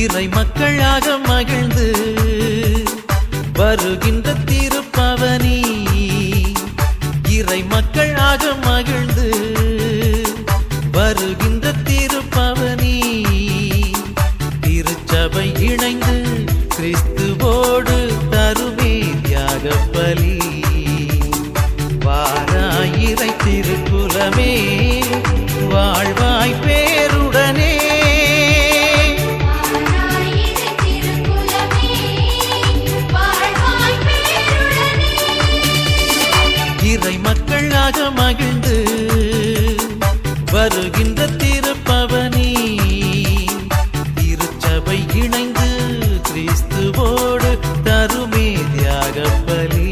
இறை மக்களாக மகிழ்ந்து வருகின்ற திருப்பவனி, இறை மக்களாக மகிழ்ந்து வருகின்ற திருப்பவனி, திருச்சபை இணைந்து கிறிஸ்துவோடு தருமே தியாக பலி. வாராயிரை திருக்குலமே வாழ்வாய் பேருடனே, இறை மக்களாக மகிழ்ந்து வருகின்ற திருப்பவனி, திருச்சபை இணைந்து கிறிஸ்துவோடு தருமே தியாக பலி.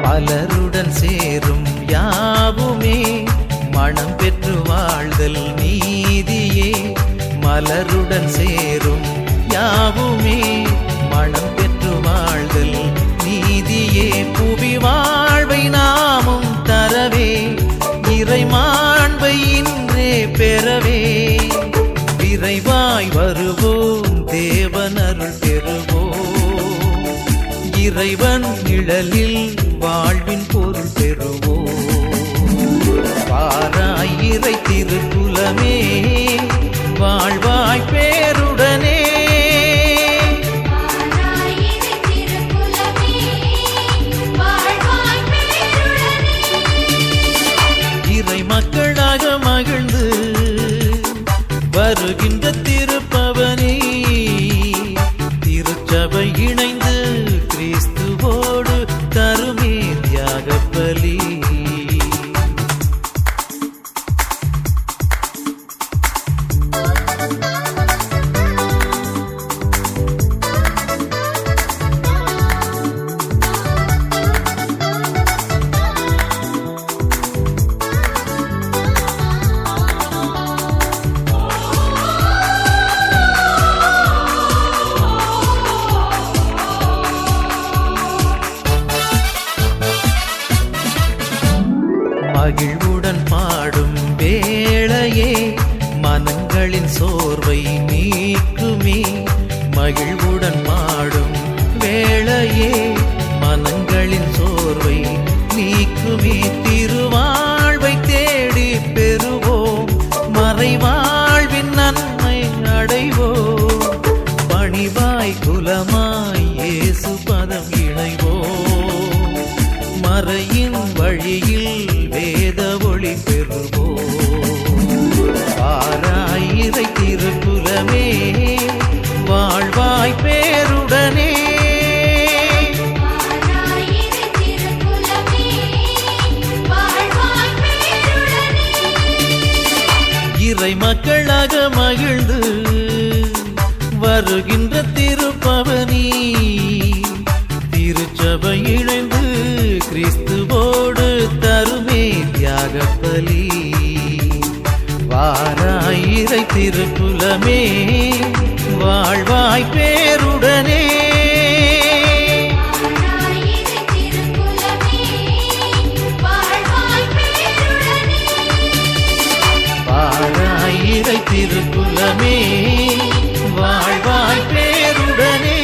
மலருடன் சேரும் யாவுமே மனம் பெற்று வாழ்தல் நீதியே, மலருடன் சேரும் யாவுமே மனம் பெற்று வாழ்தல் நீதியே. புவி வாழ்வை நாமும் தரவே, இறை மாண்பை இன்றே பெறவே, விரைவாய் வருவோம் தேவனருள் பெறுவோம், இறைவன் நிழலில் வாழ்வின் பொருள் பெறுவோம். வாராயிரை திருக்குலமே வாழ்வாய் பேருடனே, இறை மக்களாக மகிழ்ந்து வருகின்ற திருப்பவனி, திருச்சபை இணைந்து கிறிஸ்துவோடு தருமே தியாக பலி. மகிழ்வுடன் பாடும் வேளையே மனங்களின் சோர்வை நீக்குமே, மகிழ்வுடன் பாடும் வேளையே மனங்களின் சோர்வை நீக்குமே. திருவாழ்வை தேடி பெறுவோம், மறைவாழ்வின் நன்மை அடைவோம், பணிவாய் குலமாய் இயேசு பதம் இணைவோம், மறையின் வழியில் வேத ஒளி பெறுவோம். வாராயிரை திருக்குலமே வாழ்வாய் பேருடனே, இறை மக்களாக மகிழ்ந்து வருகின்ற திருப்பவனி, திருச்சபை இணைந்து கிறிஸ்துவோடு தருமே தியாக பலி. வாராயிரை திருக்குலமே வாழ்வாய் பேருடனே, வாராயிரை திருக்குலமே வாழ்வாய் பேருடனே.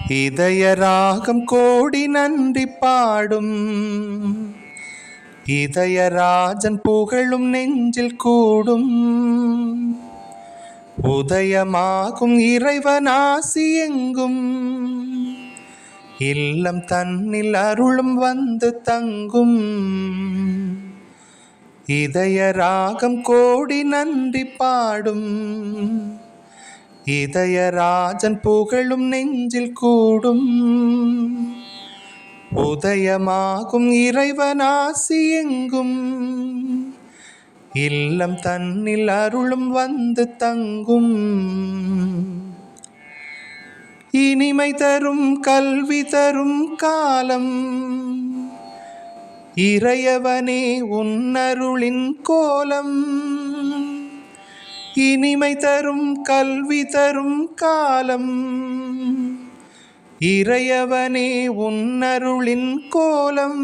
இதய ராகம் கோடி நன்றி பாடும் இதயராஜன் புகழும் நெஞ்சில் கூடும் உதயமாகும் இறைவனாசி எங்கும் இல்லம் தன்னில் அருளும் வந்து தங்கும் இதய ராகம் கோடி நன்றி பாடும் இதயராஜன் புகழும் நெஞ்சில் கூடும் உதயமாகும் இறைவனாசி எங்கும் இல்லம் தன்னில் அருளும் வந்து தங்கும் இனிமை தரும் கல்வி தரும் காலம் இறையவனே உன்னருளின் கோலம் இனிமை தரும் கல்வி தரும் காலம் இறையவனே உன்னருளின் கோலம்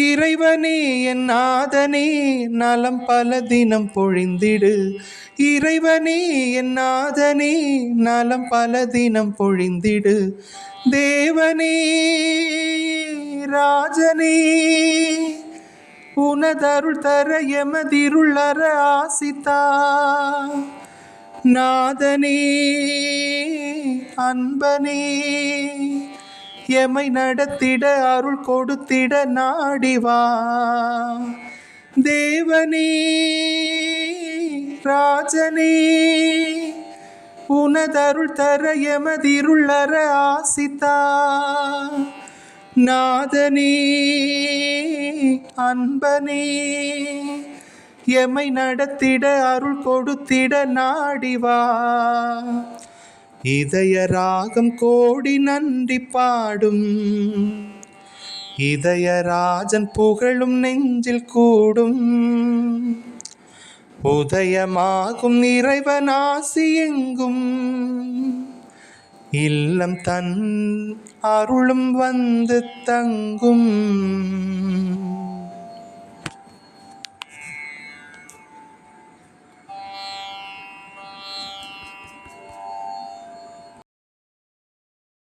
இறைவனே என் நாதனே நலம் பல தினம் பொழிந்திடு இறைவனே என் நாதனே நலம் பல தினம் பொழிந்திடு தேவனே ராஜனே உனதருள் தர எமதிருள் அற ஆசித்தா நாதனே அன்பனே எமை நடத்திட அருள் கொடுத்திட நாடிவா தேவனே ராஜனே உனதருள் தர எமதிருள் அற ஆசித்தா நாதனே அன்பனே எமை நடத்திட அருள் கொடுத்திட நாடிவா இதய ராகம் கோடி நன்றி பாடும் இதயராஜன் புகழும் நெஞ்சில் கூடும் உதயமாகும் இறைவனாசி எங்கும் இல்லம் தன் அருளும் வந்து தங்கும்.